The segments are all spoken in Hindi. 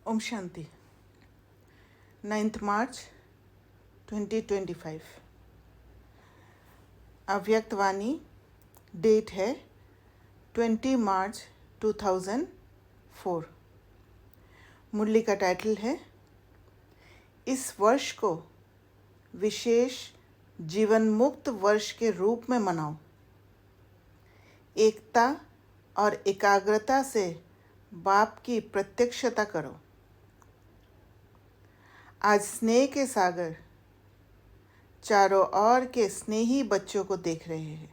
ओम शांति। 9th मार्च 2025। अव्यक्तवाणी डेट है 20 मार्च 2004। मुरली का टाइटल है इस वर्ष को विशेष जीवन मुक्त वर्ष के रूप में मनाओ। एकता और एकाग्रता से बाप की प्रत्यक्षता करो। आज स्नेह के सागर चारों ओर के स्नेही बच्चों को देख रहे हैं।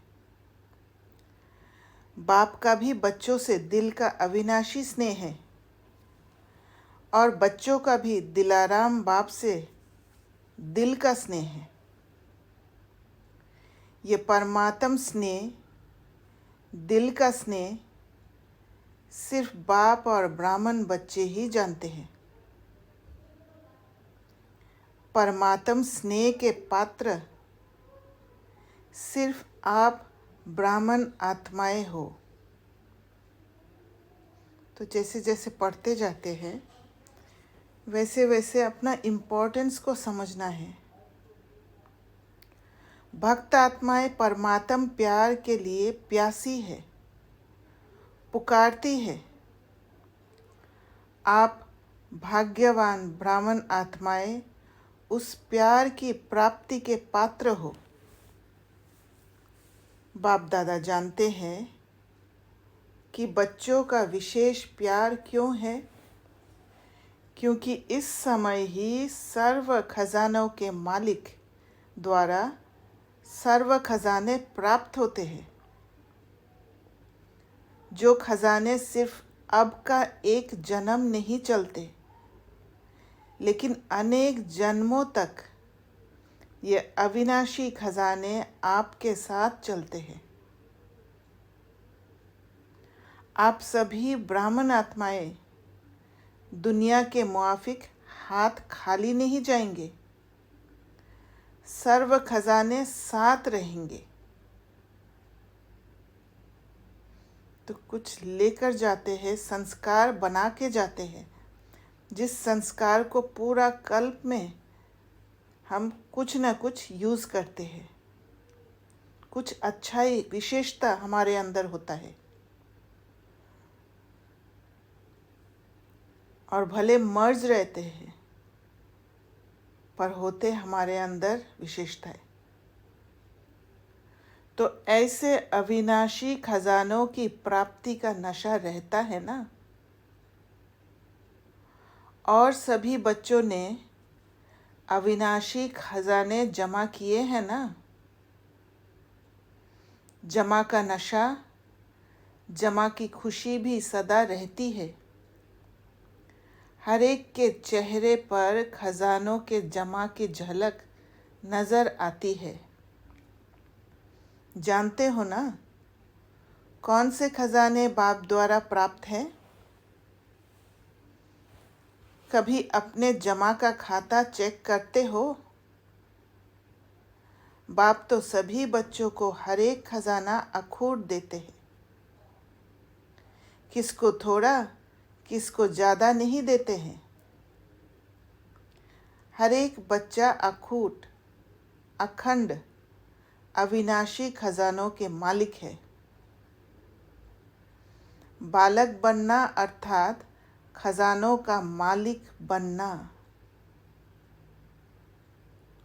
बाप का भी बच्चों से दिल का अविनाशी स्नेह है और बच्चों का भी दिलाराम बाप से दिल का स्नेह है। ये परमात्म स्नेह, दिल का स्नेह सिर्फ बाप और ब्राह्मण बच्चे ही जानते हैं। परमात्म स्नेह के पात्र सिर्फ आप ब्राह्मण आत्माएं हो। तो जैसे जैसे पढ़ते जाते हैं वैसे वैसे अपना इम्पोर्टेंस को समझना है। भक्त आत्माएं परमात्म प्यार के लिए प्यासी है, पुकारती है। आप भाग्यवान ब्राह्मण आत्माएं उस प्यार की प्राप्ति के पात्र हो। बाप दादा जानते हैं कि बच्चों का विशेष प्यार क्यों है, क्योंकि इस समय ही सर्व खजानों के मालिक द्वारा सर्व खजाने प्राप्त होते हैं। जो खजाने सिर्फ अब का एक जन्म नहीं चलते, लेकिन अनेक जन्मों तक ये अविनाशी खजाने आपके साथ चलते हैं। आप सभी ब्राह्मण आत्माएं दुनिया के मुआफिक हाथ खाली नहीं जाएंगे। सर्व खजाने साथ रहेंगे। तो कुछ लेकर जाते हैं, संस्कार बना के जाते हैं, जिस संस्कार को पूरा कल्प में हम कुछ न कुछ यूज़ करते हैं। कुछ अच्छाई विशेषता हमारे अंदर होता है और भले मर्ज रहते हैं पर होते हमारे अंदर विशेषताएं। तो ऐसे अविनाशी खजानों की प्राप्ति का नशा रहता है ना। और सभी बच्चों ने अविनाशी खजाने जमा किए हैं ना। जमा का नशा, जमा की खुशी भी सदा रहती है। हर एक के चेहरे पर खजानों के जमा की झलक नजर आती है। जानते हो ना कौन से खजाने बाप द्वारा प्राप्त हैं? कभी अपने जमा का खाता चेक करते हो? बाप तो सभी बच्चों को हर एक खजाना अखूट देते हैं। किसको थोड़ा, किसको ज़्यादा नहीं देते हैं। हर एक बच्चा अखूट, अखंड, अविनाशी खजानों के मालिक है। बालक बनना अर्थात खजानों का मालिक बनना।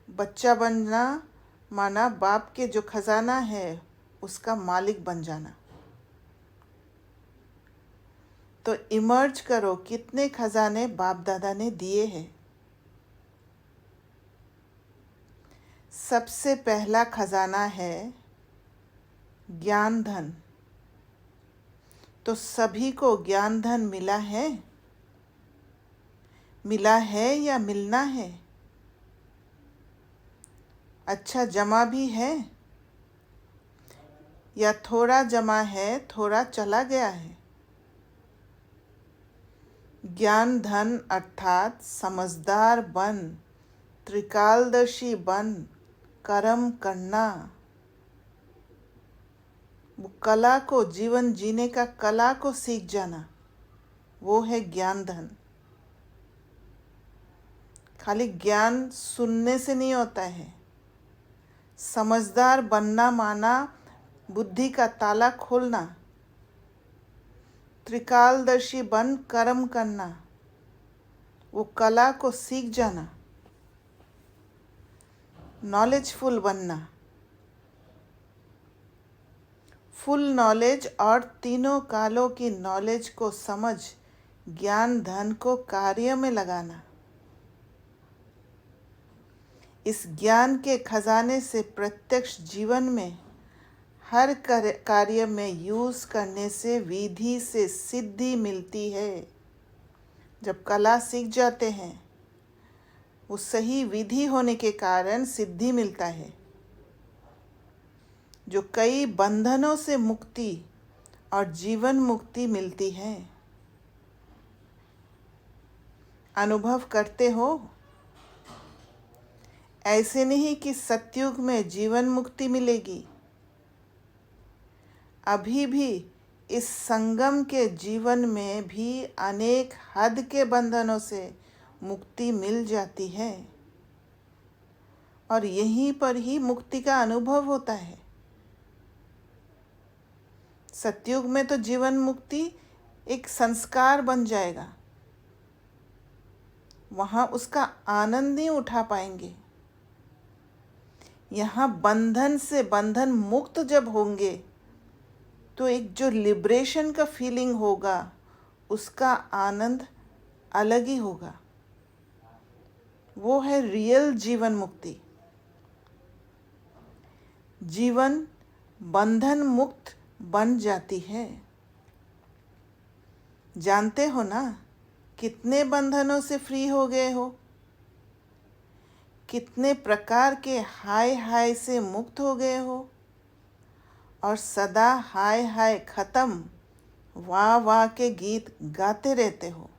बच्चा बनना माना बाप के जो खजाना है उसका मालिक बन जाना। तो इमर्ज करो कितने खजाने बाप दादा ने दिए हैं। सबसे पहला खजाना है ज्ञान धन। तो सभी को ज्ञान धन मिला है? मिला है या मिलना है? अच्छा जमा भी है या थोड़ा जमा है, थोड़ा चला गया है? ज्ञान धन अर्थात समझदार बन, त्रिकालदर्शी बन, कर्म करना। वो कला को, जीवन जीने का कला को सीख जाना, वो है ज्ञान धन। खाली ज्ञान सुनने से नहीं होता है। समझदार बनना माना बुद्धि का ताला खोलना, त्रिकालदर्शी बन कर्म करना, वो कला को सीख जाना, नॉलेजफुल बनना। फुल नॉलेज और तीनों कालों की नॉलेज को समझ ज्ञान धन को कार्य में लगाना। इस ज्ञान के खजाने से प्रत्यक्ष जीवन में हर कार्य में यूज करने से विधि से सिद्धि मिलती है। जब कला सीख जाते हैं, वो सही विधि होने के कारण सिद्धि मिलता है, जो कई बंधनों से मुक्ति और जीवन मुक्ति मिलती है। अनुभव करते हो? ऐसे नहीं कि सतयुग में जीवन मुक्ति मिलेगी। अभी भी इस संगम के जीवन में भी अनेक हद के बंधनों से मुक्ति मिल जाती है और यहीं पर ही मुक्ति का अनुभव होता है। सतयुग में तो जीवन मुक्ति एक संस्कार बन जाएगा, वहाँ उसका आनंद नहीं उठा पाएंगे। यहाँ बंधन से बंधन मुक्त जब होंगे तो एक जो लिबरेशन का फीलिंग होगा, उसका आनंद अलग ही होगा। वो है रियल जीवन मुक्ति। जीवन बंधन मुक्त बन जाती है। जानते हो ना, कितने बंधनों से फ्री हो गए हो, कितने प्रकार के हाय हाय से मुक्त हो गए हो और सदा हाय हाय खत्म वाह वाह के गीत गाते रहते हो।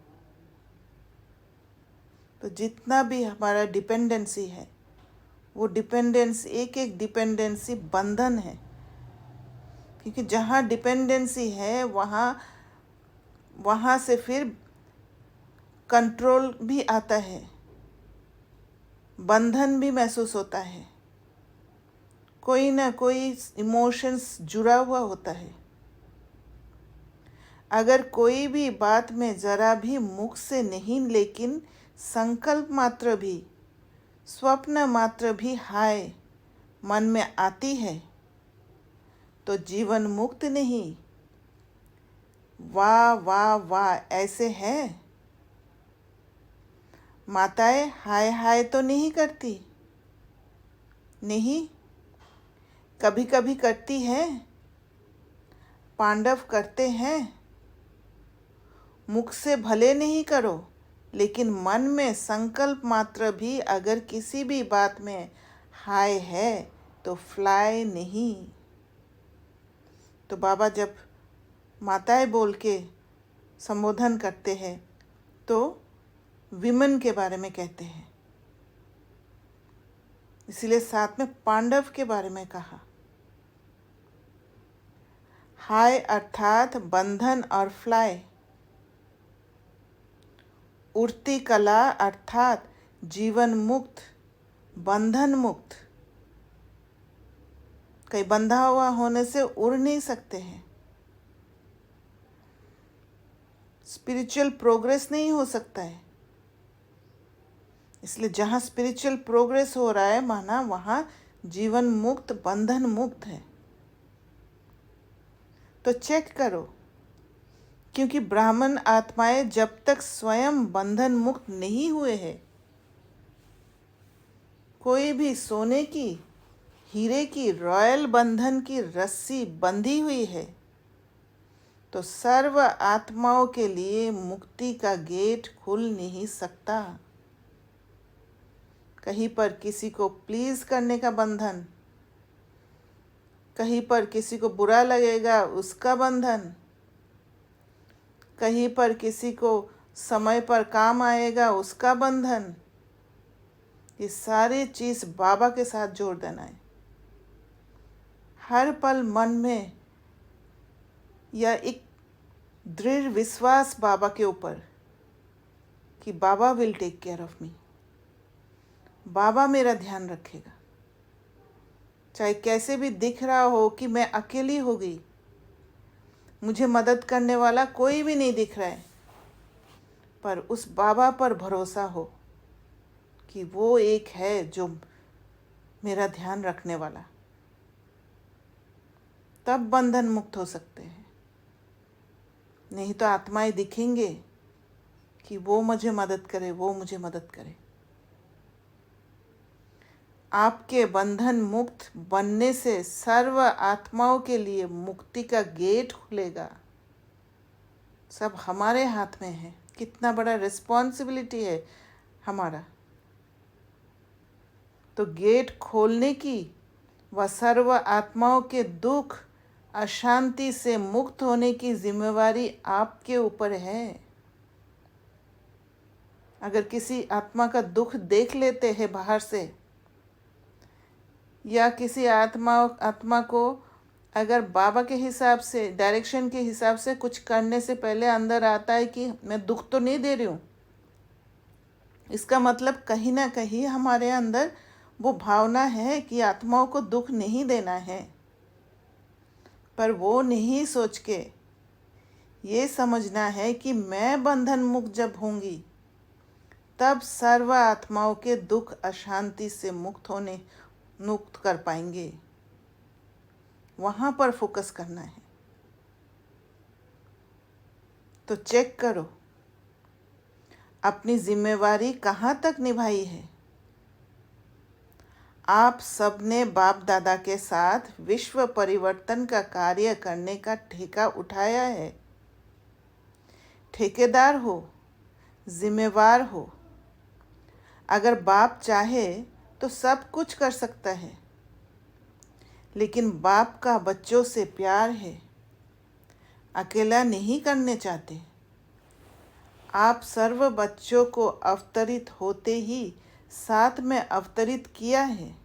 तो जितना भी हमारा डिपेंडेंसी है, वो डिपेंडेंसी एक एक डिपेंडेंसी बंधन है, क्योंकि जहाँ डिपेंडेंसी है वहाँ से फिर कंट्रोल भी आता है, बंधन भी महसूस होता है, कोई ना कोई इमोशंस जुड़ा हुआ होता है। अगर कोई भी बात में ज़रा भी मुख से नहीं, लेकिन संकल्प मात्र भी, स्वप्न मात्र भी हाय मन में आती है, तो जीवन मुक्त नहीं, वाह वाह वाह ऐसे है। माताएं हाय हाय तो नहीं करती, नहीं, कभी कभी करती हैं, पांडव करते हैं। मुख से भले नहीं करो, लेकिन मन में संकल्प मात्र भी अगर किसी भी बात में हाय है तो फ्लाई नहीं। तो बाबा जब माताएं बोल के संबोधन करते हैं तो विमेन के बारे में कहते हैं, इसलिए साथ में पांडव के बारे में कहा। हाय अर्थात बंधन और फ्लाई, उड़ती कला अर्थात जीवन मुक्त, बंधन मुक्त। कहीं बंधा हुआ होने से उड़ नहीं सकते हैं, स्पिरिचुअल प्रोग्रेस नहीं हो सकता है। इसलिए जहाँ स्पिरिचुअल प्रोग्रेस हो रहा है, माना वहाँ जीवन मुक्त, बंधन मुक्त है। तो चेक करो, क्योंकि ब्राह्मण आत्माएं जब तक स्वयं बंधन मुक्त नहीं हुए हैं, कोई भी सोने की, हीरे की, रॉयल बंधन की रस्सी बंधी हुई है, तो सर्व आत्माओं के लिए मुक्ति का गेट खुल नहीं सकता। कहीं पर किसी को प्लीज करने का बंधन, कहीं पर किसी को बुरा लगेगा उसका बंधन, कहीं पर किसी को समय पर काम आएगा उसका बंधन। ये सारी चीज़ बाबा के साथ जोड़ देना है। हर पल मन में या एक दृढ़ विश्वास बाबा के ऊपर कि बाबा will take care of me, बाबा मेरा ध्यान रखेगा। चाहे कैसे भी दिख रहा हो कि मैं अकेली हो गई, मुझे मदद करने वाला कोई भी नहीं दिख रहा है, पर उस बाबा पर भरोसा हो कि वो एक है जो मेरा ध्यान रखने वाला। तब बंधन मुक्त हो सकते हैं। नहीं तो आत्माएं दिखेंगे कि वो मुझे मदद करे, वो मुझे मदद करे। आपके बंधन मुक्त बनने से सर्व आत्माओं के लिए मुक्ति का गेट खुलेगा। सब हमारे हाथ में है। कितना बड़ा रिस्पॉन्सिबिलिटी है हमारा। तो गेट खोलने की व सर्व आत्माओं के दुख अशांति से मुक्त होने की जिम्मेवारी आपके ऊपर है। अगर किसी आत्मा का दुख देख लेते हैं बाहर से, या किसी आत्मा को अगर बाबा के हिसाब से, डायरेक्शन के हिसाब से कुछ करने से पहले अंदर आता है कि मैं दुख तो नहीं दे रही हूँ, इसका मतलब कहीं ना कहीं हमारे अंदर वो भावना है कि आत्माओं को दुख नहीं देना है। पर वो नहीं सोच के ये समझना है कि मैं बंधन मुक्त जब होंगी तब सर्व आत्माओं के दुख अशांति से मुक्त कर पाएंगे। वहाँ पर फोकस करना है। तो चेक करो अपनी जिम्मेवारी कहाँ तक निभाई है। आप सबने बाप दादा के साथ विश्व परिवर्तन का कार्य करने का ठेका उठाया है। ठेकेदार हो, जिम्मेवार हो। अगर बाप चाहे तो सब कुछ कर सकता है, लेकिन बाप का बच्चों से प्यार है, अकेला नहीं करने चाहते। आप सर्व बच्चों को अवतरित होते ही साथ में अवतरित किया है।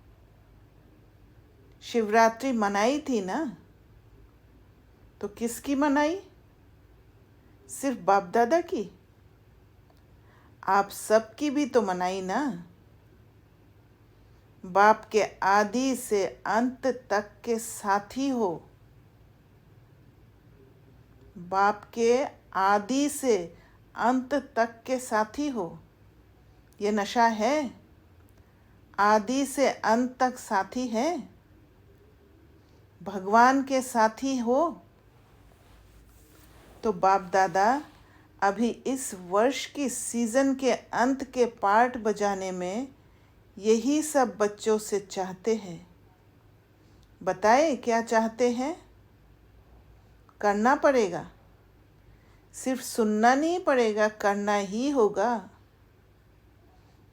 शिवरात्रि मनाई थी ना, तो किसकी मनाई? सिर्फ बाप दादा की? आप सबकी भी तो मनाई ना। बाप के आदि से अंत तक के साथी हो। बाप के आदि से अंत तक के साथी हो। ये नशा है? आदि से अंत तक साथी है। भगवान के साथी हो। तो बाप दादा अभी इस वर्ष की सीजन के अंत के पार्ट बजाने में यही सब बच्चों से चाहते हैं। बताए क्या चाहते हैं? करना पड़ेगा। सिर्फ सुनना नहीं पड़ेगा, करना ही होगा।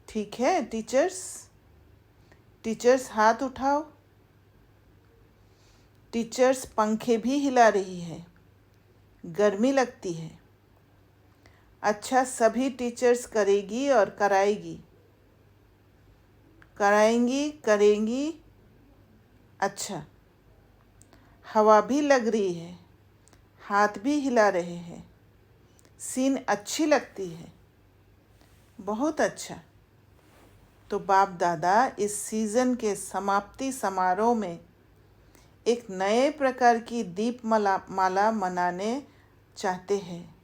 ठीक है टीचर्स? टीचर्स हाथ उठाओ। टीचर्स पंखे भी हिला रही है, गर्मी लगती है। अच्छा, सभी टीचर्स करेगी और कराएगी, कराएंगी, करेंगी। अच्छा, हवा भी लग रही है, हाथ भी हिला रहे हैं। सीन अच्छी लगती है, बहुत अच्छा। तो बाप दादा इस सीज़न के समाप्ति समारोह में एक नए प्रकार की दीप माला मनाने चाहते हैं।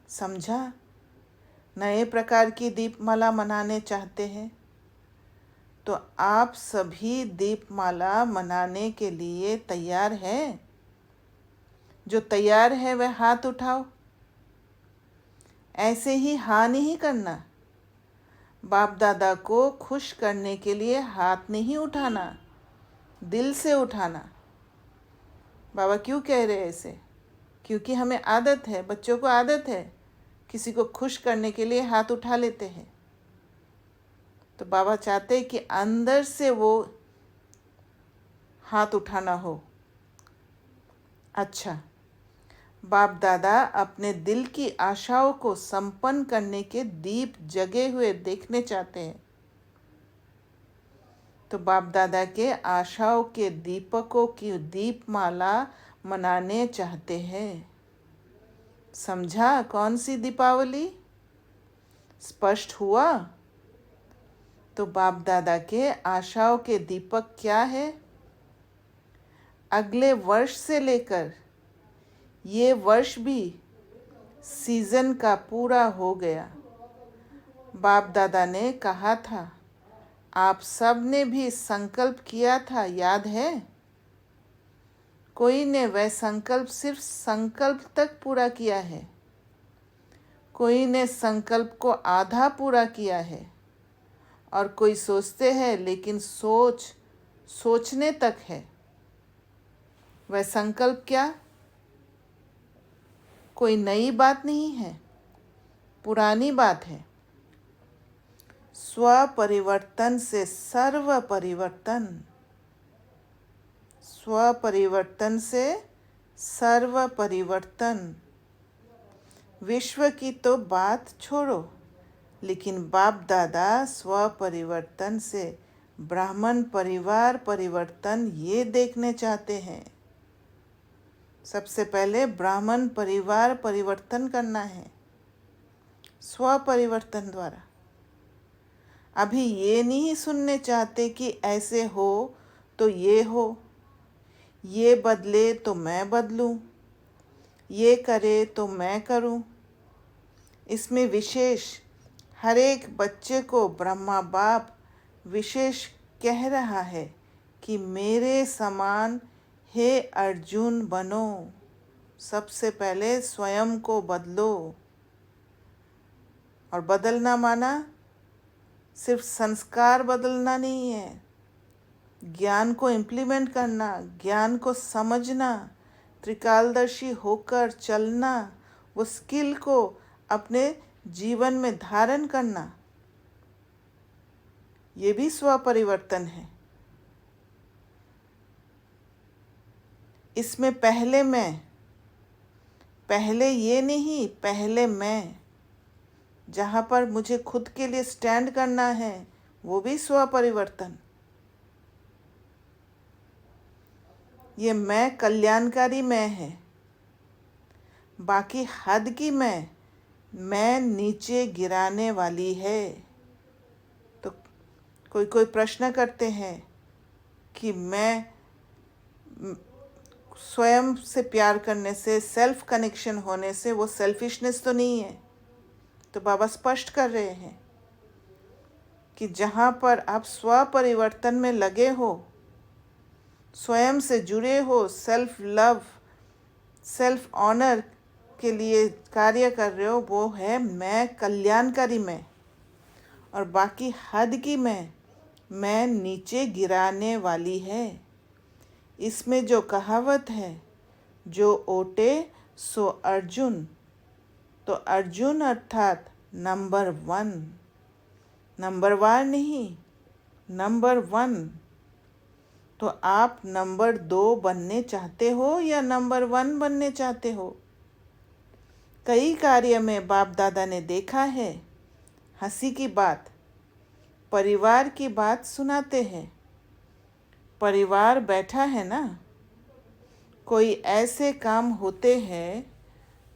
समझा? नए प्रकार की दीपमाला मनाने चाहते हैं। तो आप सभी दीपमाला मनाने के लिए तैयार हैं? जो तैयार है वह हाथ उठाओ। ऐसे ही हाँ नहीं करना। बाप दादा को खुश करने के लिए हाथ नहीं उठाना, दिल से उठाना। बाबा क्यों कह रहे हैं ऐसे? क्योंकि हमें आदत है, बच्चों को आदत है, किसी को खुश करने के लिए हाथ उठा लेते हैं। तो बाबा चाहते हैं कि अंदर से वो हाथ उठाना हो। अच्छा, बाप दादा अपने दिल की आशाओं को संपन्न करने के दीप जगे हुए देखने चाहते हैं। तो बाप दादा के आशाओं के दीपकों की दीपमाला मनाने चाहते हैं। समझा कौन सी दीपावली? स्पष्ट हुआ? तो बाप दादा के आशाओं के दीपक क्या है? अगले वर्ष से लेकर ये वर्ष भी सीजन का पूरा हो गया। बाप दादा ने कहा था, आप सब ने भी संकल्प किया था, याद है? कोई ने वह संकल्प सिर्फ संकल्प तक पूरा किया है, कोई ने संकल्प को आधा पूरा किया है, और कोई सोचते हैं लेकिन सोचने तक है। वह संकल्प क्या? कोई नई बात नहीं है, पुरानी बात है। स्व परिवर्तन से सर्व परिवर्तन, स्व परिवर्तन से सर्व परिवर्तन। विश्व की तो बात छोड़ो, लेकिन बाप दादा स्व परिवर्तन से ब्राह्मण परिवार परिवर्तन ये देखने चाहते हैं। सबसे पहले ब्राह्मण परिवार परिवर्तन करना है स्व परिवर्तन द्वारा। अभी ये नहीं सुनने चाहते कि ऐसे हो तो ये हो, ये बदले तो मैं बदलूं, ये करे तो मैं करूं। इसमें विशेष हर एक बच्चे को ब्रह्मा बाप विशेष कह रहा है कि मेरे समान हे अर्जुन बनो। सबसे पहले स्वयं को बदलो। और बदलना माना सिर्फ संस्कार बदलना नहीं है, ज्ञान को इम्प्लीमेंट करना, ज्ञान को समझना, त्रिकालदर्शी होकर चलना, वो स्किल को अपने जीवन में धारण करना, ये भी स्व परिवर्तन है। इसमें पहले ये नहीं, पहले मैं, जहाँ पर मुझे खुद के लिए स्टैंड करना है वो भी स्व परिवर्तन। ये मैं कल्याणकारी मैं है, बाकी हद की मैं नीचे गिराने वाली है। तो कोई प्रश्न करते हैं कि मैं स्वयं से प्यार करने से, सेल्फ कनेक्शन होने से वो सेल्फिशनेस तो नहीं है? तो बाबा स्पष्ट कर रहे हैं कि जहाँ पर आप स्व परिवर्तन में लगे हो, स्वयं से जुड़े हो, सेल्फ लव, सेल्फ ऑनर के लिए कार्य कर रहे हो, वो है मैं कल्याणकारी मैं। और बाकी हद की मैं नीचे गिराने वाली है। इसमें जो कहावत है, जो ओटे सो अर्जुन, तो अर्जुन अर्थात नंबर 1, नंबर 1 नहीं, नंबर 1। तो आप नंबर 2 बनने चाहते हो या नंबर 1 बनने चाहते हो? कई कार्य में बाप दादा ने देखा है, हंसी की बात, परिवार की बात सुनाते हैं। परिवार बैठा है ना, कोई ऐसे काम होते हैं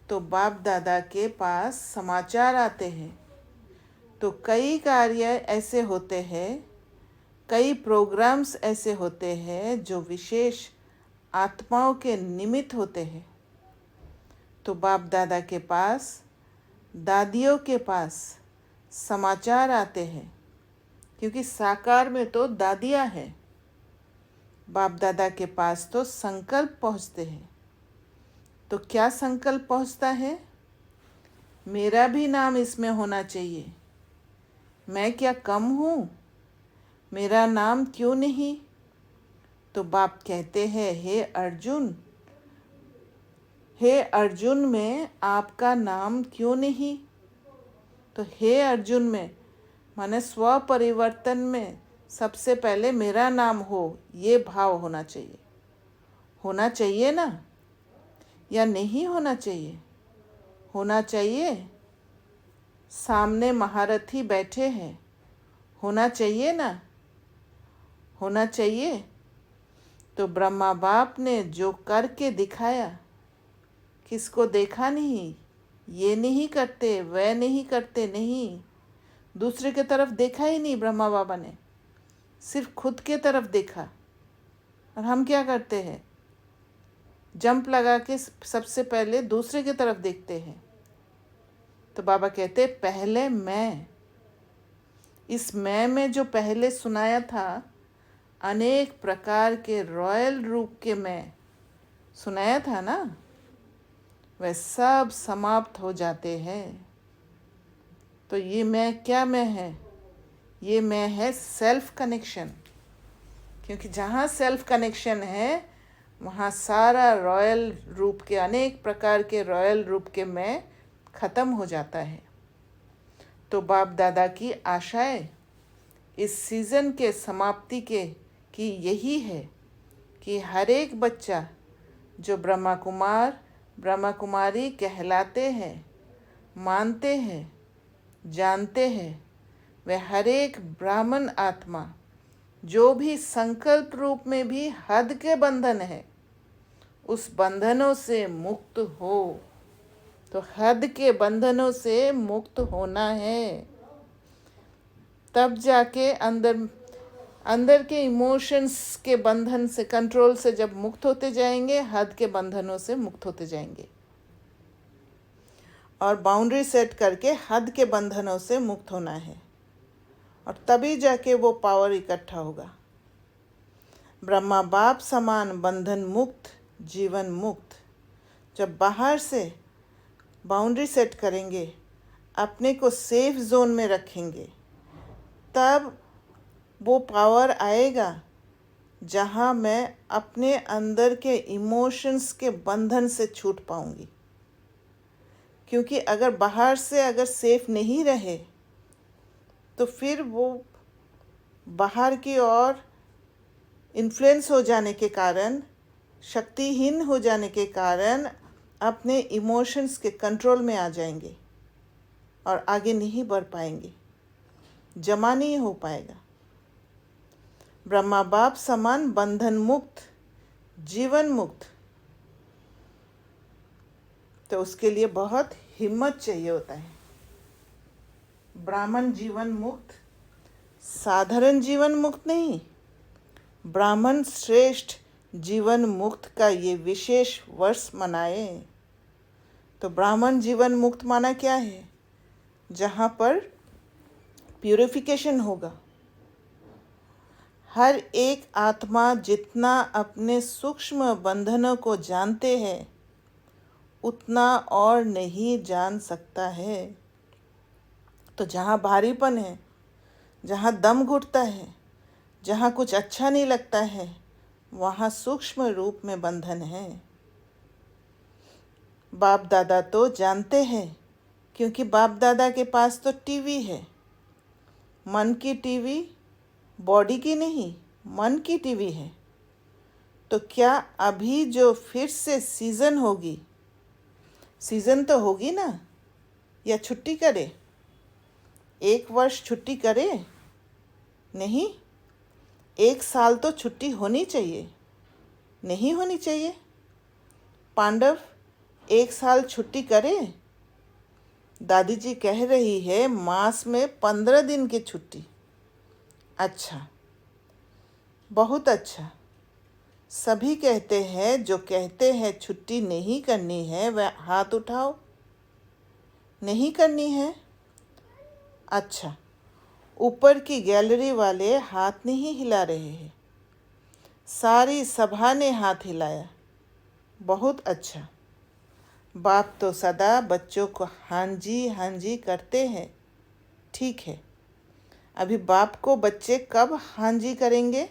तो बाप दादा के पास समाचार आते हैं। तो कई कार्य ऐसे होते हैं, कई प्रोग्राम्स ऐसे होते हैं जो विशेष आत्माओं के निमित्त होते हैं। तो बाप दादा के पास, दादियों के पास समाचार आते हैं, क्योंकि साकार में तो दादियाँ हैं। बाप दादा के पास तो संकल्प पहुँचते हैं। तो क्या संकल्प पहुँचता है? मेरा भी नाम इसमें होना चाहिए। मैं क्या कम हूँ? मेरा नाम क्यों नहीं? तो बाप कहते हैं, हे अर्जुन में आपका नाम क्यों नहीं? तो हे अर्जुन में माने स्व परिवर्तन में सबसे पहले मेरा नाम हो, ये भाव होना चाहिए। होना चाहिए ना, या नहीं होना चाहिए? होना चाहिए। सामने महारथी बैठे हैं, होना चाहिए ना? होना चाहिए। तो ब्रह्मा बाप ने जो करके दिखाया, किसको देखा नहीं, ये नहीं करते, वह नहीं करते, नहीं, दूसरे की तरफ देखा ही नहीं ब्रह्मा बाबा ने, सिर्फ खुद के तरफ देखा। और हम क्या करते हैं, जंप लगा के सबसे पहले दूसरे की तरफ देखते हैं। तो बाबा कहते पहले मैं, इस मैं में जो पहले सुनाया था, अनेक प्रकार के रॉयल रूप के मैं सुनाया था ना, वह सब समाप्त हो जाते हैं। तो ये मैं क्या मैं है, ये मैं है सेल्फ कनेक्शन। क्योंकि जहाँ सेल्फ कनेक्शन है वहाँ सारा रॉयल रूप के, अनेक प्रकार के रॉयल रूप के मैं ख़त्म हो जाता है। तो बाप दादा की आशाएं इस सीज़न के समाप्ति के की यही है कि हर एक बच्चा जो ब्रह्मा कुमार ब्रह्मा कुमारी कहलाते हैं, मानते हैं, जानते हैं, वह हर एक ब्राह्मण आत्मा जो भी संकल्प रूप में भी हद के बंधन है, उस बंधनों से मुक्त हो। तो हद के बंधनों से मुक्त होना है, तब जाके अंदर के इमोशंस के बंधन से, कंट्रोल से जब मुक्त होते जाएंगे, हद के बंधनों से मुक्त होते जाएंगे। और बाउंड्री सेट करके हद के बंधनों से मुक्त होना है, और तभी जाके वो पावर इकट्ठा होगा। ब्रह्मा बाप समान बंधन मुक्त, जीवन मुक्त। जब बाहर से बाउंड्री सेट करेंगे, अपने को सेफ जोन में रखेंगे, तब वो पावर आएगा जहाँ मैं अपने अंदर के इमोशंस के बंधन से छूट पाऊंगी। क्योंकि अगर बाहर से अगर सेफ नहीं रहे तो फिर वो बाहर की ओर इन्फ्लुएंस हो जाने के कारण, शक्तिहीन हो जाने के कारण अपने इमोशंस के कंट्रोल में आ जाएंगे और आगे नहीं बढ़ पाएंगे, जमा नहीं हो पाएगा। ब्रह्मा बाप समान बंधन मुक्त, जीवन मुक्त, तो उसके लिए बहुत हिम्मत चाहिए होता है। ब्राह्मण जीवन मुक्त साधारण जीवन मुक्त नहीं, ब्राह्मण श्रेष्ठ जीवन मुक्त का ये विशेष वर्ष मनाए। तो ब्राह्मण जीवन मुक्त माना क्या है, जहाँ पर प्यूरिफिकेशन होगा। हर एक आत्मा जितना अपने सूक्ष्म बंधनों को जानते हैं, उतना और नहीं जान सकता है। तो जहाँ भारीपन है, जहाँ दम घुटता है, जहाँ कुछ अच्छा नहीं लगता है, वहाँ सूक्ष्म रूप में बंधन है। बाप दादा तो जानते हैं, क्योंकि बाप दादा के पास तो टीवी है, मन की टीवी, बॉडी की नहीं, मन की टीवी है। तो क्या अभी जो फिर से सीज़न होगी, सीज़न तो होगी ना, या छुट्टी करे, 1 वर्ष छुट्टी करे नहीं, 1 साल तो छुट्टी होनी चाहिए, नहीं होनी चाहिए। पांडव 1 साल छुट्टी करे, दादी जी कह रही है मास में 15 दिन की छुट्टी। अच्छा, बहुत अच्छा। सभी कहते हैं, जो कहते हैं छुट्टी नहीं करनी है वह हाथ उठाओ। नहीं करनी है? अच्छा, ऊपर की गैलरी वाले हाथ नहीं हिला रहे हैं, सारी सभा ने हाथ हिलाया। बहुत अच्छा। बाप तो सदा बच्चों को हाँ जी करते हैं, ठीक है। अभी बाप को बच्चे कब हाँ जी करेंगे?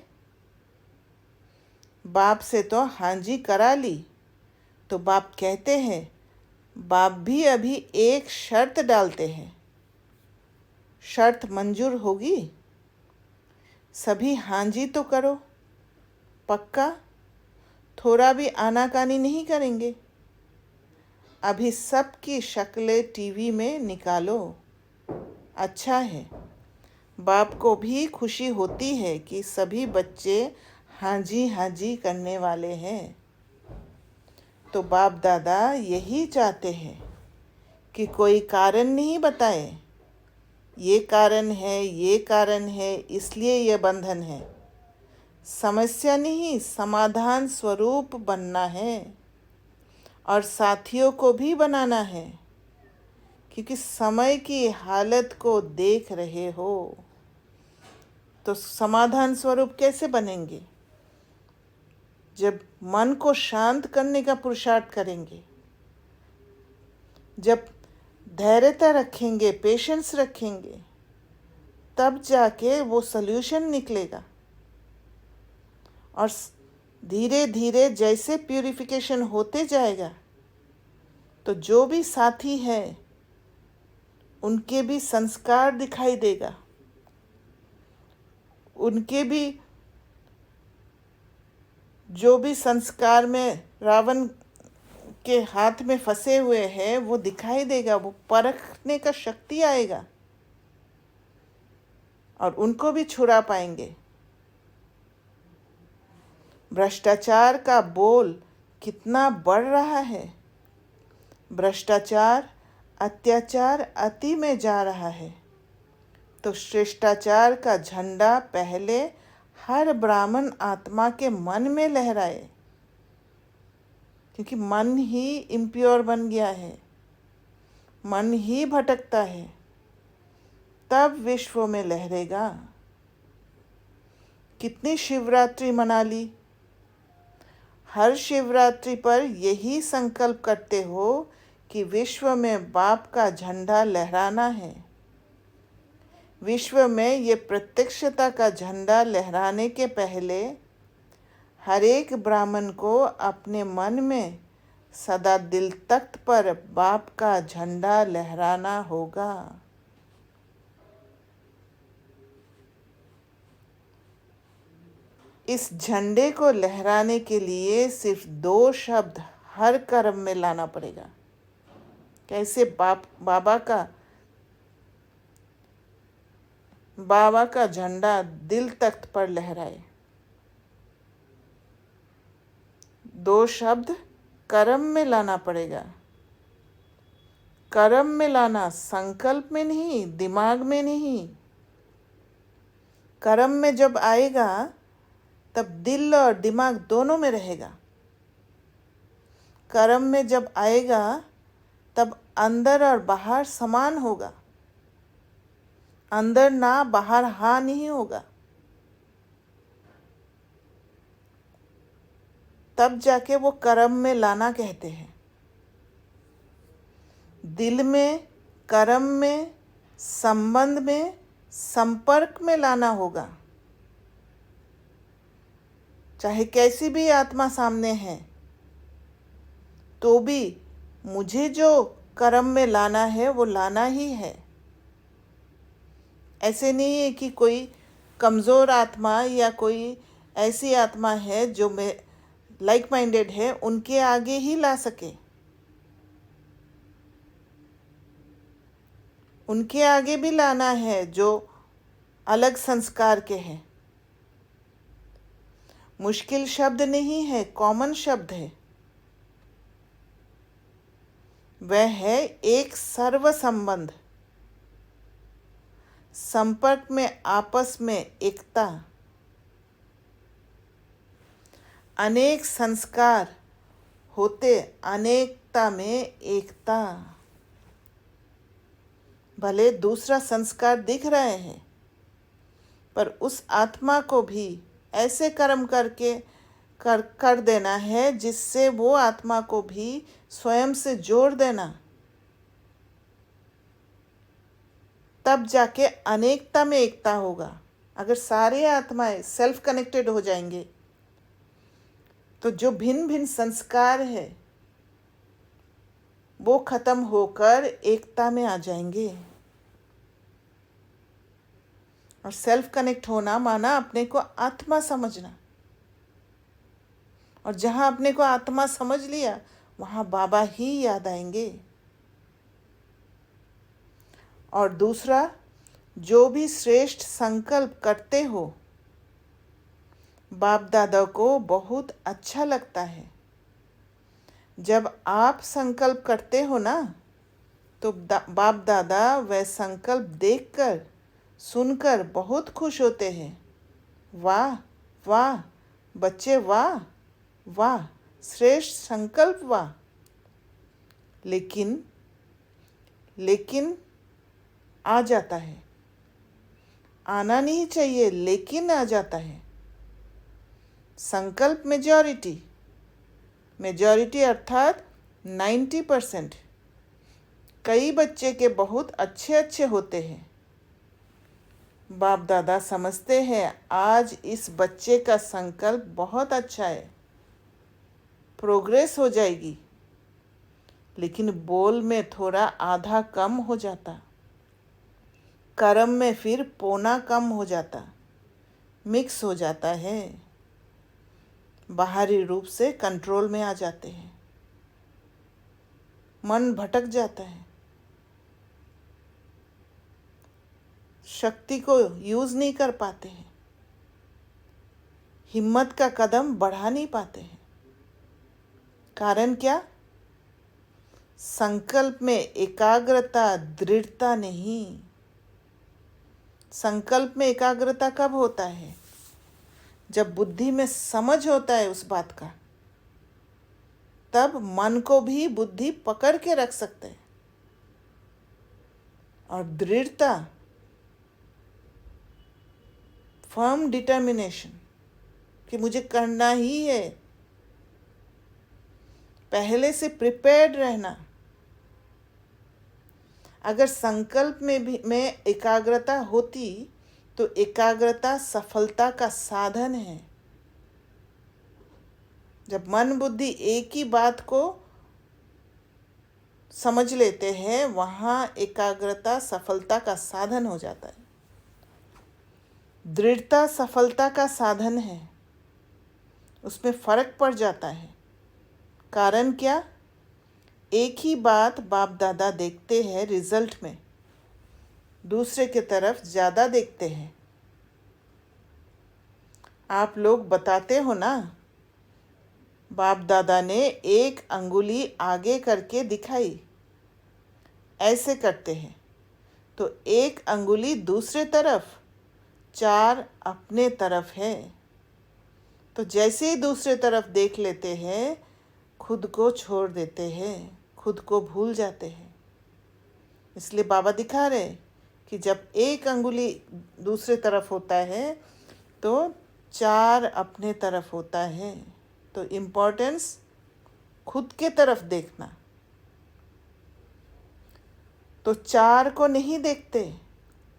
बाप से तो हाँ जी करा ली, तो बाप कहते हैं, बाप भी अभी एक शर्त डालते हैं। शर्त मंजूर होगी? सभी हाँ जी तो करो, पक्का? थोड़ा भी आनाकानी नहीं करेंगे? अभी सबकी शक्लें टीवी में निकालो। अच्छा है, बाप को भी खुशी होती है कि सभी बच्चे हाँ जी करने वाले हैं। तो बाप दादा यही चाहते हैं कि कोई कारण नहीं बताए, ये कारण है, ये कारण है, इसलिए ये बंधन है। समस्या नहीं, समाधान स्वरूप बनना है और साथियों को भी बनाना है, क्योंकि समय की हालत को देख रहे हो। तो समाधान स्वरूप कैसे बनेंगे? जब मन को शांत करने का पुरुषार्थ करेंगे, जब धैर्यता रखेंगे, पेशेंस रखेंगे, तब जाके वो सल्यूशन निकलेगा। और धीरे धीरे जैसे प्यूरिफिकेशन होते जाएगा, तो जो भी साथी है उनके भी संस्कार दिखाई देगा, उनके भी जो भी संस्कार में रावण के हाथ में फंसे हुए हैं वो दिखाई देगा, वो परखने का शक्ति आएगा और उनको भी छुड़ा पाएंगे। भ्रष्टाचार का बोल कितना बढ़ रहा है। भ्रष्टाचार, अत्याचार अति में जा रहा है। तो श्रेष्ठाचार का झंडा पहले हर ब्राह्मण आत्मा के मन में लहराए, क्योंकि मन ही इम्प्योर बन गया है, मन ही भटकता है, तब विश्व में लहरेगा। कितनी शिवरात्रि मना ली, हर शिवरात्रि पर यही संकल्प करते हो कि विश्व में बाप का झंडा लहराना है। विश्व में ये प्रत्यक्षता का झंडा लहराने के पहले हर एक ब्राह्मण को अपने मन में सदा दिल तख्त पर बाप का झंडा लहराना होगा। इस झंडे को लहराने के लिए सिर्फ 2 शब्द हर कर्म में लाना पड़ेगा। कैसे बाबा का झंडा दिल तख्त पर लहराए। 2 शब्द कर्म में लाना पड़ेगा। कर्म में लाना, संकल्प में नहीं, दिमाग में नहीं। कर्म में जब आएगा तब दिल और दिमाग दोनों में रहेगा। कर्म में जब आएगा तब अंदर और बाहर समान होगा। अंदर ना, बाहर हाँ नहीं होगा। तब जाके वो कर्म में लाना कहते हैं। दिल में, कर्म में, संबंध में, संपर्क में लाना होगा। चाहे कैसी भी आत्मा सामने है, तो भी मुझे जो कर्म में लाना है वो लाना ही है। ऐसे नहीं है कि कोई कमज़ोर आत्मा या कोई ऐसी आत्मा है जो मैं लाइक माइंडेड है, उनके आगे ही ला सके। उनके आगे भी लाना है जो अलग संस्कार के हैं। मुश्किल शब्द नहीं है, कॉमन शब्द है। वह है एक सर्व संबंध, संपर्क में आपस में एकता। अनेक संस्कार होते अनेकता में एकता। भले दूसरा संस्कार दिख रहे हैं, पर उस आत्मा को भी ऐसे कर्म करके कर देना है जिससे वो आत्मा को भी स्वयं से जोड़ देना। तब जाके अनेकता में एकता होगा। अगर सारे आत्माएं सेल्फ कनेक्टेड हो जाएंगे तो जो भिन्न भिन्न संस्कार है वो खत्म होकर एकता में आ जाएंगे। और सेल्फ कनेक्ट होना माना अपने को आत्मा समझना। और जहाँ अपने को आत्मा समझ लिया वहाँ बाबा ही याद आएंगे। और दूसरा, जो भी श्रेष्ठ संकल्प करते हो बाप दादा को बहुत अच्छा लगता है। जब आप संकल्प करते हो ना, तो बाप दादा वह संकल्प देखकर सुनकर बहुत खुश होते हैं। वाह वाह बच्चे, वाह वाह, श्रेष्ठ संकल्प, वाह। लेकिन लेकिन आ जाता है, आना नहीं चाहिए लेकिन आ जाता है। संकल्प मेजॉरिटी अर्थात 90%। कई बच्चे के बहुत अच्छे होते हैं। बाप दादा समझते हैं आज इस बच्चे का संकल्प बहुत अच्छा है, प्रोग्रेस हो जाएगी। लेकिन बोल में थोड़ा आधा कम हो जाता, कर्म में फिर पौना कम हो जाता, मिक्स हो जाता है, बाहरी रूप से कंट्रोल में आ जाते हैं, मन भटक जाता है, शक्ति को यूज नहीं कर पाते हैं, हिम्मत का कदम बढ़ा नहीं पाते हैं। कारण क्या? संकल्प में एकाग्रता, दृढ़ता नहीं। संकल्प में एकाग्रता कब होता है? जब बुद्धि में समझ होता है उस बात का, तब मन को भी बुद्धि पकड़ के रख सकते हैं। और दृढ़ता, फर्म डिटर्मिनेशन कि मुझे करना ही है, पहले से प्रिपेयर्ड रहना। अगर संकल्प में एकाग्रता होती तो एकाग्रता सफलता का साधन है। जब मन बुद्धि एक ही बात को समझ लेते हैं, वहाँ एकाग्रता सफलता का साधन हो जाता है। दृढ़ता सफलता का साधन है, उसमें फर्क पड़ जाता है। कारण क्या? एक ही बात बाप दादा देखते हैं रिजल्ट में, दूसरे की तरफ ज़्यादा देखते हैं। आप लोग बताते हो ना, बाप दादा ने एक अंगुली आगे करके दिखाई, ऐसे करते हैं तो एक अंगुली दूसरे तरफ, 4 अपने तरफ है। तो जैसे ही दूसरे तरफ देख लेते हैं, खुद को छोड़ देते हैं, खुद को भूल जाते हैं। इसलिए बाबा दिखा रहे कि जब एक अंगुली दूसरे तरफ होता है तो 4 अपने तरफ होता है। तो इम्पोर्टेंस खुद के तरफ देखना। तो 4 को नहीं देखते,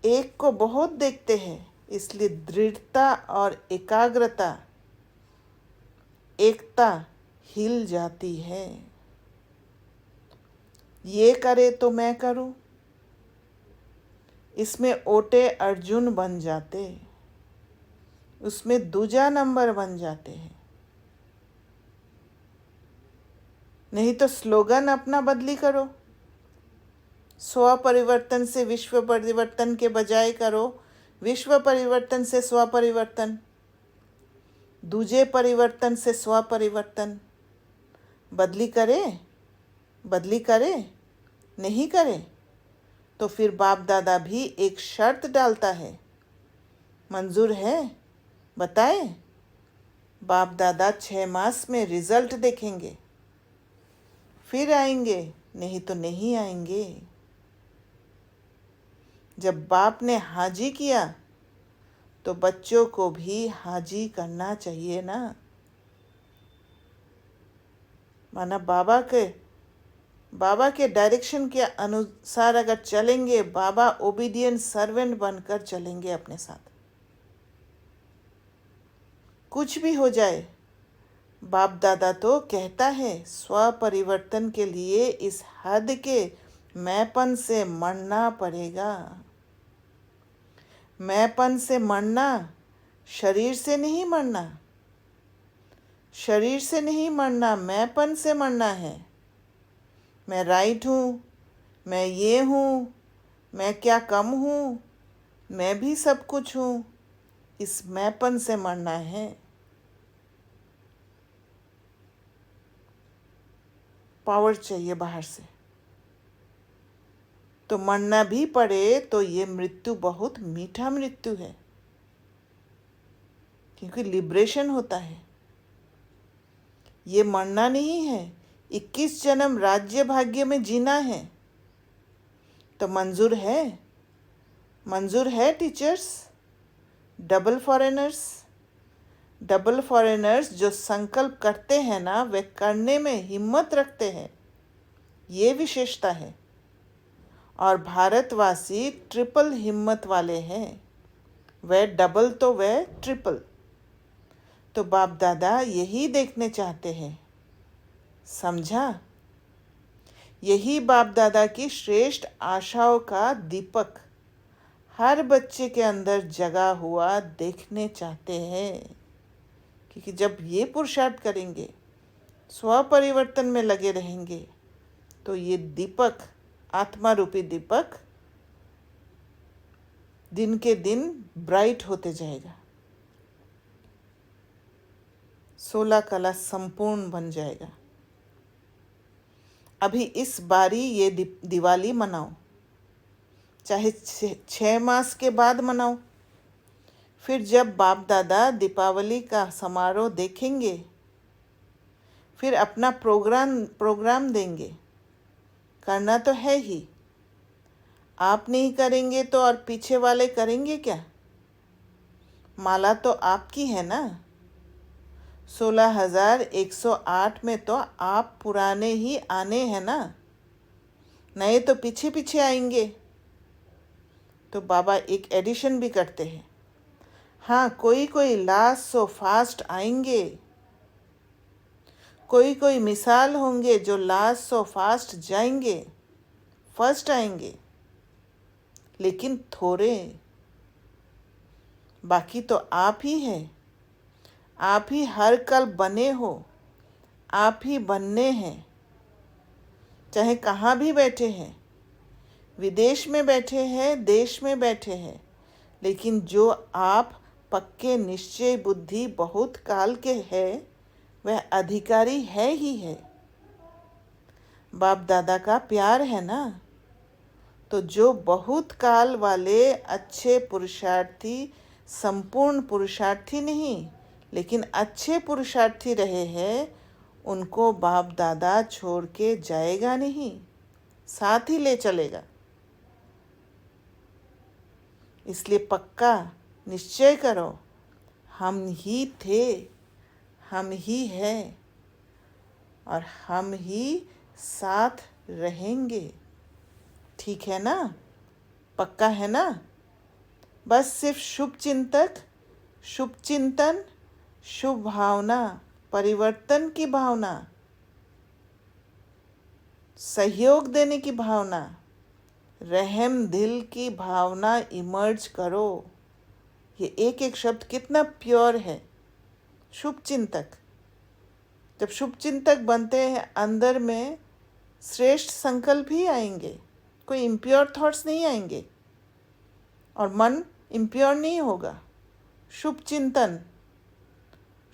एक को बहुत देखते हैं। इसलिए दृढ़ता और एकाग्रता, एकता हिल जाती है। ये करे तो मैं करूं, इसमें ओटे अर्जुन बन जाते, उसमें दूजा नंबर बन जाते हैं। नहीं तो स्लोगन अपना बदली करो, स्व परिवर्तन से विश्व परिवर्तन के बजाय करो विश्व परिवर्तन से स्व परिवर्तन, दूजे परिवर्तन से स्व परिवर्तन। बदली करे नहीं करे तो फिर बाप दादा भी एक शर्त डालता है, मंजूर है? बताए, बाप दादा 6 मास में रिजल्ट देखेंगे, फिर आएंगे, नहीं तो नहीं आएंगे। जब बाप ने हाजी किया तो बच्चों को भी हाजी करना चाहिए ना। माना बाबा के डायरेक्शन के अनुसार अगर चलेंगे, बाबा ओबीडियंट सर्वेंट बनकर चलेंगे अपने साथ। कुछ भी हो जाए, बाप दादा तो कहता है स्व परिवर्तन के लिए इस हद के मैंपन से मरना पड़ेगा। मैंपन से मरना, शरीर से नहीं मरना, शरीर से नहीं मरना, मैंपन से मरना है। मैं राइट हूँ, मैं ये हूँ, मैं क्या कम हूँ, मैं भी सब कुछ हूँ, इस मैंपन से मरना है। पावर चाहिए बाहर से। तो मरना भी पड़े तो ये मृत्यु बहुत मीठा मृत्यु है, क्योंकि लिबरेशन होता है। ये मरना नहीं है, 21 जन्म राज्य भाग्य में जीना है। तो मंजूर है? मंजूर है टीचर्स? डबल फॉरेनर्स जो संकल्प करते हैं ना, वे करने में हिम्मत रखते हैं, ये विशेषता है। और भारतवासी ट्रिपल हिम्मत वाले हैं, वे डबल तो वे ट्रिपल। तो बाप दादा यही देखने चाहते हैं, समझा? यही बाप दादा की श्रेष्ठ आशाओं का दीपक हर बच्चे के अंदर जगा हुआ देखने चाहते हैं। क्योंकि जब ये पुरुषार्थ करेंगे, स्व परिवर्तन में लगे रहेंगे, तो ये दीपक, आत्मा रूपी दीपक, दिन के दिन ब्राइट होते जाएगा, 16 कला संपूर्ण बन जाएगा। अभी इस बारी ये दिवाली मनाओ, चाहे 6 मास के बाद मनाओ। फिर जब बाप दादा दीपावली का समारोह देखेंगे, फिर अपना प्रोग्राम देंगे। करना तो है ही, आप नहीं करेंगे तो और पीछे वाले करेंगे क्या? माला तो आपकी है ना। 16,108 में तो आप पुराने ही आने हैं ना, नए तो पीछे पीछे आएंगे। तो बाबा एक एडिशन भी करते हैं। हाँ, कोई लास्ट सो फास्ट आएंगे, कोई मिसाल होंगे जो लास्ट सो फास्ट जाएंगे, फर्स्ट आएंगे, लेकिन थोड़े। बाकी तो आप ही हैं, आप ही हर कल बने हो, आप ही बनने हैं। चाहे कहाँ भी बैठे हैं, विदेश में बैठे हैं, देश में बैठे हैं, लेकिन जो आप पक्के निश्चय बुद्धि बहुत काल के हैं, वह अधिकारी है ही है। बाप दादा का प्यार है ना। तो जो बहुत काल वाले अच्छे पुरुषार्थी, संपूर्ण पुरुषार्थी नहीं लेकिन अच्छे पुरुषार्थी रहे हैं, उनको बाप दादा छोड़ के जाएगा नहीं, साथ ही ले चलेगा। इसलिए पक्का निश्चय करो, हम ही थे, हम ही हैं और हम ही साथ रहेंगे। ठीक है ना? पक्का है ना? बस सिर्फ शुभ चिंतक, शुभ चिंतन, शुभ भावना, परिवर्तन की भावना, सहयोग देने की भावना, रहम दिल की भावना इमर्ज करो। ये एक एक शब्द कितना प्योर है। शुभ चिंतक, जब शुभ चिंतक बनते हैं, अंदर में श्रेष्ठ संकल्प ही आएंगे, कोई इम्प्योर थॉट्स नहीं आएंगे और मन इम्प्योर नहीं होगा। शुभ चिंतन,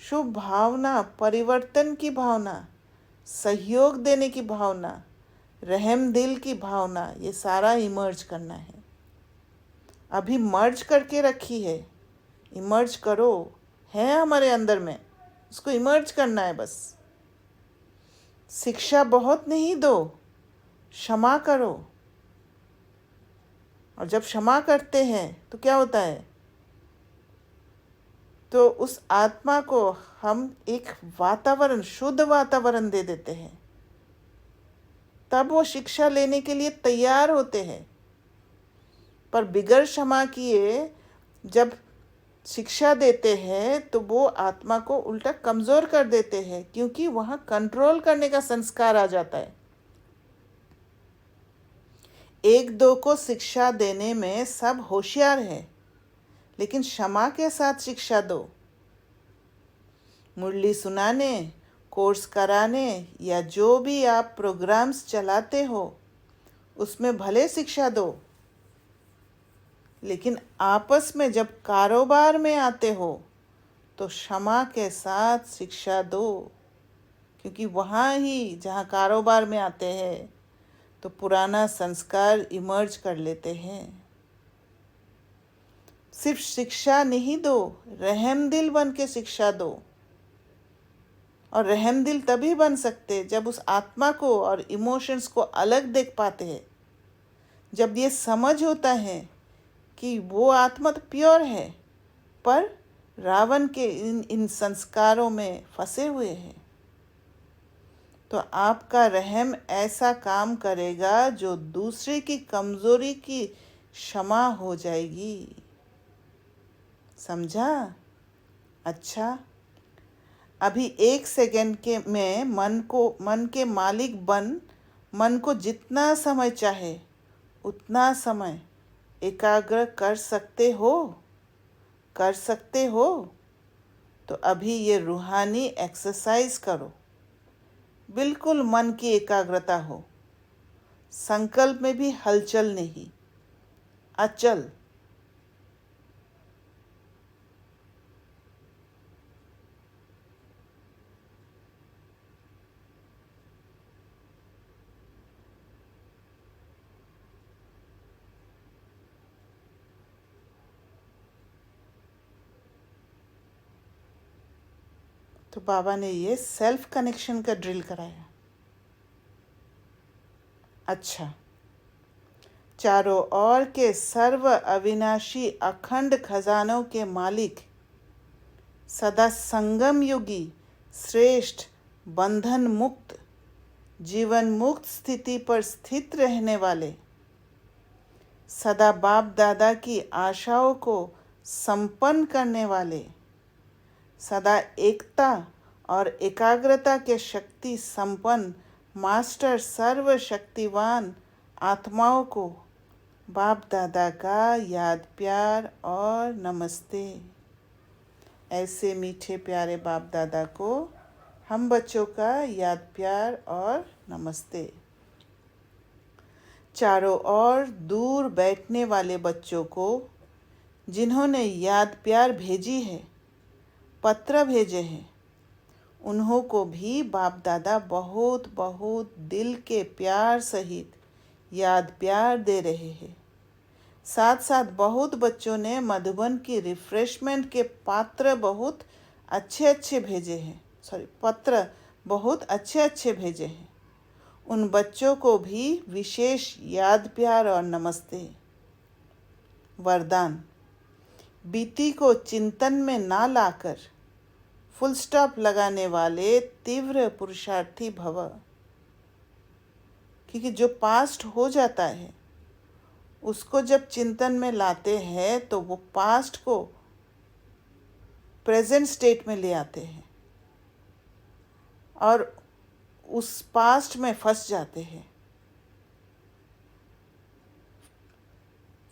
शुभ भावना, परिवर्तन की भावना, सहयोग देने की भावना, रहम दिल की भावना, ये सारा इमर्ज करना है। अभी मर्ज करके रखी है, इमर्ज करो, है हमारे अंदर में, उसको इमर्ज करना है बस। शिक्षा बहुत नहीं दो, क्षमा करो। और जब क्षमा करते हैं तो क्या होता है? तो उस आत्मा को हम एक वातावरण, शुद्ध वातावरण दे देते हैं, तब वो शिक्षा लेने के लिए तैयार होते हैं। पर बिगर क्षमा किए जब शिक्षा देते हैं तो वो आत्मा को उल्टा कमज़ोर कर देते हैं, क्योंकि वहाँ कंट्रोल करने का संस्कार आ जाता है। एक दो को शिक्षा देने में सब होशियार है, लेकिन क्षमा के साथ शिक्षा दो। मुरली सुनाने, कोर्स कराने या जो भी आप प्रोग्राम्स चलाते हो, उसमें भले शिक्षा दो, लेकिन आपस में जब कारोबार में आते हो तो क्षमा के साथ शिक्षा दो। क्योंकि वहाँ ही जहाँ कारोबार में आते हैं तो पुराना संस्कार इमर्ज कर लेते हैं। सिर्फ शिक्षा नहीं दो, रहमदिल बन के शिक्षा दो। और रहमदिल तभी बन सकते जब उस आत्मा को और इमोशंस को अलग देख पाते हैं, जब ये समझ होता है कि वो आत्मा तो प्योर है पर रावण के इन संस्कारों में फंसे हुए हैं। तो आपका रहम ऐसा काम करेगा जो दूसरे की कमज़ोरी की क्षमा हो जाएगी। समझा? अच्छा, अभी 1 सेकंड के में मन के मालिक बन मन को जितना समय चाहे उतना समय एकाग्र कर सकते हो? कर सकते हो? तो अभी ये रूहानी एक्सरसाइज करो। बिल्कुल मन की एकाग्रता हो, संकल्प में भी हलचल नहीं, अचल। तो बाबा ने ये सेल्फ कनेक्शन का ड्रिल कराया। अच्छा, चारों ओर के सर्व अविनाशी अखंड खजानों के मालिक, सदा संगम युगी, श्रेष्ठ, बंधन मुक्त, जीवन मुक्त स्थिति पर स्थित रहने वाले, सदा बाप दादा की आशाओं को संपन्न करने वाले, सदा एकता और एकाग्रता के शक्ति संपन्न मास्टर सर्वशक्तिवान आत्माओं को बाप दादा का याद प्यार और नमस्ते। ऐसे मीठे प्यारे बाप दादा को हम बच्चों का याद प्यार और नमस्ते। चारों ओर दूर बैठने वाले बच्चों को जिन्होंने याद प्यार भेजी है, पत्र भेजे हैं, उन्हों को भी बाप दादा बहुत बहुत दिल के प्यार सहित याद प्यार दे रहे हैं। साथ साथ बहुत बच्चों ने मधुबन की रिफ्रेशमेंट के पात्र बहुत अच्छे भेजे हैं, पत्र बहुत अच्छे भेजे हैं। उन बच्चों को भी विशेष याद प्यार और नमस्ते। वरदान, बीती को चिंतन में ना लाकर फुल स्टॉप लगाने वाले तीव्र पुरुषार्थी भव। क्योंकि जो पास्ट हो जाता है उसको जब चिंतन में लाते हैं तो वो पास्ट को प्रेजेंट स्टेट में ले आते हैं और उस पास्ट में फंस जाते हैं।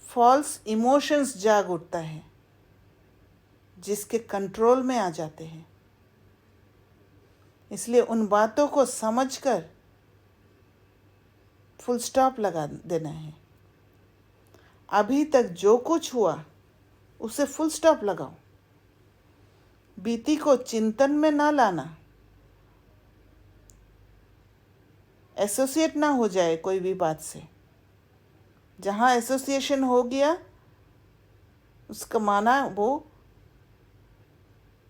फॉल्स इमोशंस जाग उठता है जिसके कंट्रोल में आ जाते हैं। इसलिए उन बातों को समझकर फुल स्टॉप लगा देना है। अभी तक जो कुछ हुआ उसे फुल स्टॉप लगाओ। बीती को चिंतन में ना लाना, एसोसिएट ना हो जाए कोई भी बात से। जहाँ एसोसिएशन हो गया उसका माना वो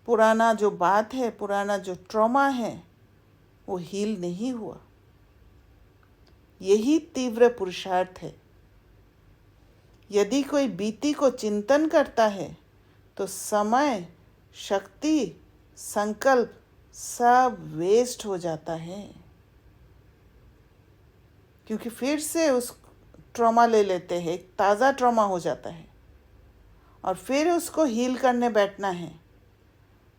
पुराना जो बात है, पुराना जो ट्रॉमा है वो हील नहीं हुआ। यही तीव्र पुरुषार्थ है। यदि कोई बीती को चिंतन करता है तो समय, शक्ति, संकल्प सब वेस्ट हो जाता है, क्योंकि फिर से उस ट्रॉमा ले लेते हैं, एक ताज़ा ट्रॉमा हो जाता है और फिर उसको हील करने बैठना है।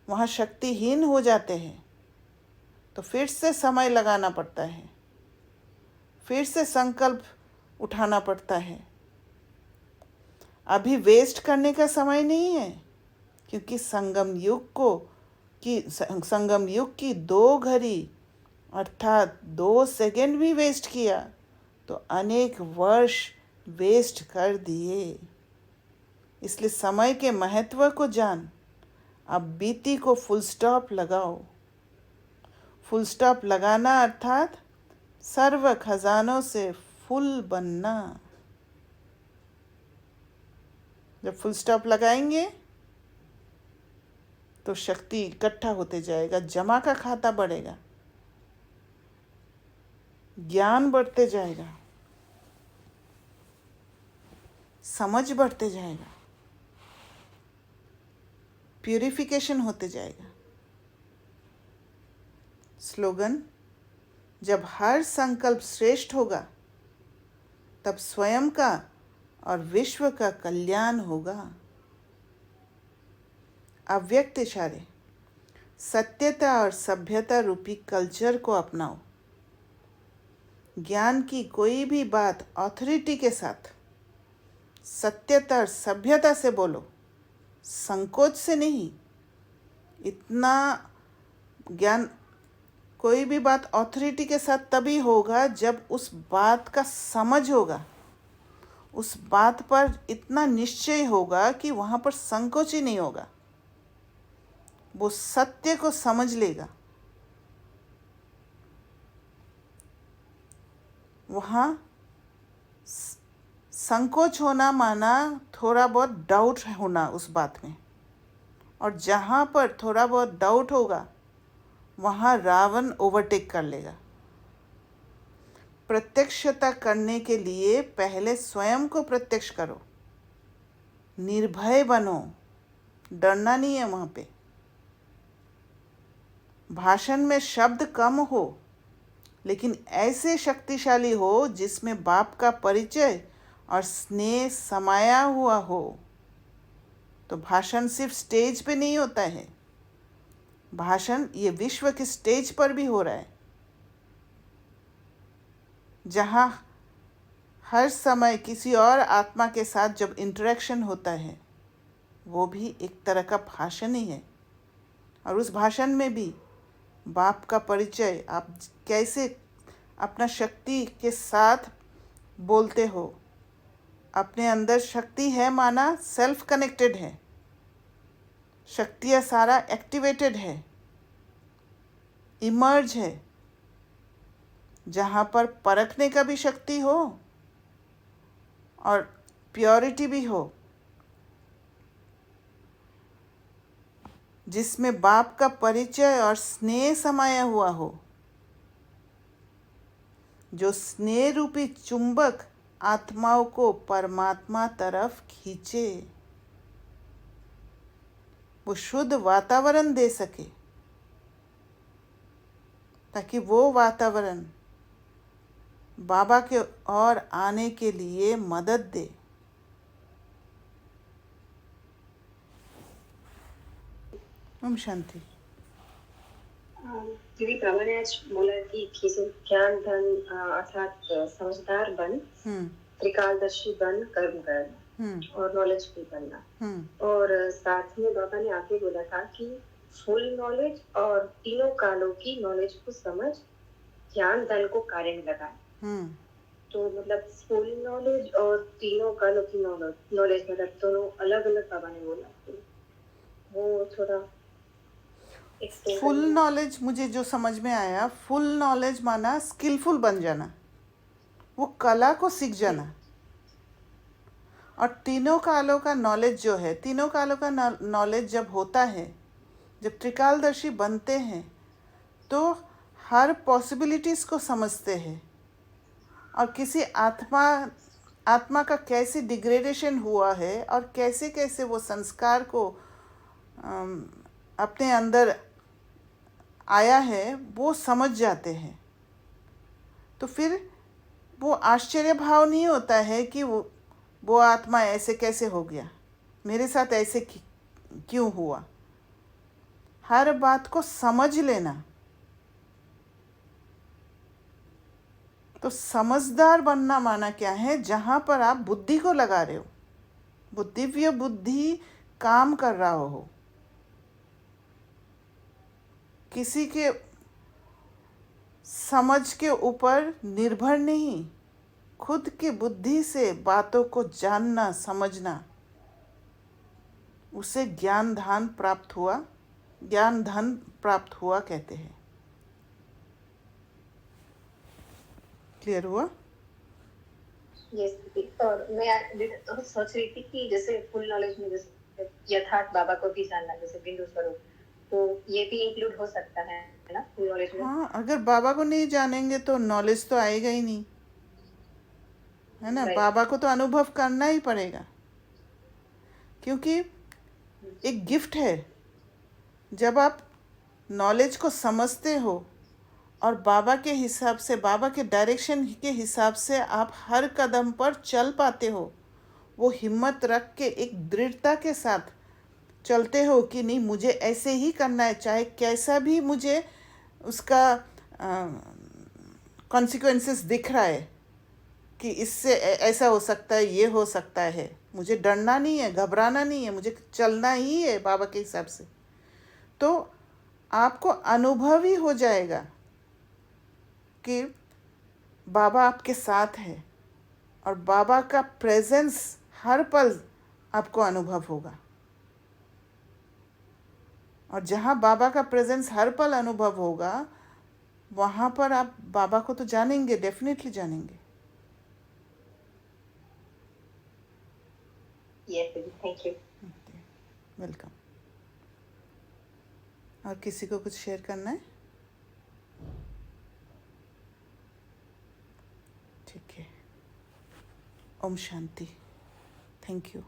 वहाँ शक्तिहीन हो जाते हैं तो फिर से समय लगाना पड़ता है, फिर से संकल्प उठाना पड़ता है। अभी वेस्ट करने का समय नहीं है, क्योंकि संगम युग की 2 घड़ी अर्थात 2 सेकंड भी वेस्ट किया तो अनेक वर्ष वेस्ट कर दिए। इसलिए समय के महत्व को जान, अब बीती को फुल स्टॉप लगाओ। फुल स्टॉप लगाना अर्थात सर्व खजानों से फुल बनना। जब फुल स्टॉप लगाएंगे तो शक्ति इकट्ठा होते जाएगा, जमा का खाता बढ़ेगा, ज्ञान बढ़ते जाएगा, समझ बढ़ते जाएगा, प्यूरिफिकेशन होते जाएगा। स्लोगन: जब हर संकल्प श्रेष्ठ होगा तब स्वयं का और विश्व का कल्याण होगा। अव्यक्त इशारे: सत्यता और सभ्यता रूपी कल्चर को अपनाओ। ज्ञान की कोई भी बात ऑथोरिटी के साथ सत्यता और सभ्यता से बोलो, संकोच से नहीं। इतना ज्ञान, कोई भी बात ऑथोरिटी के साथ तभी होगा जब उस बात का समझ होगा, उस बात पर इतना निश्चय होगा कि वहाँ पर संकोच ही नहीं होगा, वो सत्य को समझ लेगा। वहाँ संकोच होना माना थोड़ा बहुत डाउट होना उस बात में, और जहाँ पर थोड़ा बहुत डाउट होगा वहाँ रावण ओवरटेक कर लेगा। प्रत्यक्षता करने के लिए पहले स्वयं को प्रत्यक्ष करो, निर्भय बनो, डरना नहीं है वहाँ पे। भाषण में शब्द कम हो लेकिन ऐसे शक्तिशाली हो जिसमें बाप का परिचय और स्नेह समाया हुआ हो। तो भाषण सिर्फ स्टेज पे नहीं होता है, भाषण ये विश्व के स्टेज पर भी हो रहा है, जहाँ हर समय किसी और आत्मा के साथ जब इंटरेक्शन होता है वो भी एक तरह का भाषण ही है। और उस भाषण में भी बाप का परिचय, आप कैसे अपना शक्ति के साथ बोलते हो, अपने अंदर शक्ति है माना सेल्फ कनेक्टेड है, शक्तियाँ सारा एक्टिवेटेड है, इमर्ज है, जहाँ पर परखने का भी शक्ति हो और प्योरिटी भी हो, जिसमें बाप का परिचय और स्नेह समाया हुआ हो, जो स्नेह रूपी चुंबक आत्माओं को परमात्मा तरफ खींचे, वो शुद्ध वातावरण दे सके, ताकि वो वातावरण बाबा के और आने के लिए मदद दे। ओम शांति। दीदी, प्रभा ने आज बोला कि ज्ञान धन अर्थात समझदार बन, त्रिकालदर्शी बन, कर्म करना और नॉलेज भी बनना। और साथ में बाबा ने आगे बोला था कि फुल नॉलेज और तीनों कालों की नॉलेज को समझ ज्ञान धन को कार्य में लगाए। तो मतलब फुल नॉलेज और तीनों कालों की नॉलेज मतलब दोनों अलग अलग बाबा ने बोला, तो वो थोड़ा फुल नॉलेज मुझे जो समझ में आया, फुल नॉलेज माना स्किलफुल बन जाना, वो कला को सीख जाना। और तीनों कालों का नॉलेज जो है, तीनों कालों का नॉलेज जब होता है, जब त्रिकालदर्शी बनते हैं तो हर पॉसिबिलिटीज़ को समझते हैं, और किसी आत्मा का कैसे डिग्रेडेशन हुआ है और कैसे कैसे वो संस्कार को अपने अंदर आया है वो समझ जाते हैं। तो फिर वो आश्चर्य भाव नहीं होता है कि वो आत्मा ऐसे कैसे हो गया, मेरे साथ ऐसे क्यों हुआ। हर बात को समझ लेना। तो समझदार बनना माना क्या है, जहाँ पर आप बुद्धि को लगा रहे हो, वो दिव्य बुद्धि काम कर रहा हो, किसी के समझ के ऊपर निर्भर नहीं, खुद की बुद्धि से बातों को जानना समझना, उसे ज्ञान धन प्राप्त हुआ कहते हैं। क्लियर हुआ? ये स्थिति। और मैं तो सोच रही थी कि जैसे फुल नॉलेज में जैसे यथार्थ बाबा को भी जानना, जैसे बिंदु स्वरूप, तो ये भी इंक्लूड हो सकता है ना फुल नॉलेज में? हाँ, अगर बाबा को नहीं जानेंगे तो नॉलेज तो आएगा ही नहीं, है ना। राइट। बाबा को तो अनुभव करना ही पड़ेगा, क्योंकि एक गिफ्ट है। जब आप नॉलेज को समझते हो और बाबा के हिसाब से, बाबा के डायरेक्शन के हिसाब से आप हर कदम पर चल पाते हो, वो हिम्मत रख के एक दृढ़ता के साथ चलते हो कि नहीं, मुझे ऐसे ही करना है, चाहे कैसा भी मुझे उसका कॉन्सिक्वेंसेस दिख रहा है कि इससे ऐसा हो सकता है, ये हो सकता है, मुझे डरना नहीं है, घबराना नहीं है, मुझे चलना ही है बाबा के हिसाब से। तो आपको अनुभव ही हो जाएगा कि बाबा आपके साथ है और बाबा का प्रेजेंस हर पल आपको अनुभव होगा। और जहाँ बाबा का प्रेजेंस हर पल अनुभव होगा, वहाँ पर आप बाबा को तो जानेंगे, डेफिनेटली जानेंगे। यस दीदी, थैंक यू। वेलकम। और किसी को कुछ शेयर करना है? ठीक है। ओम शांति। Thank you.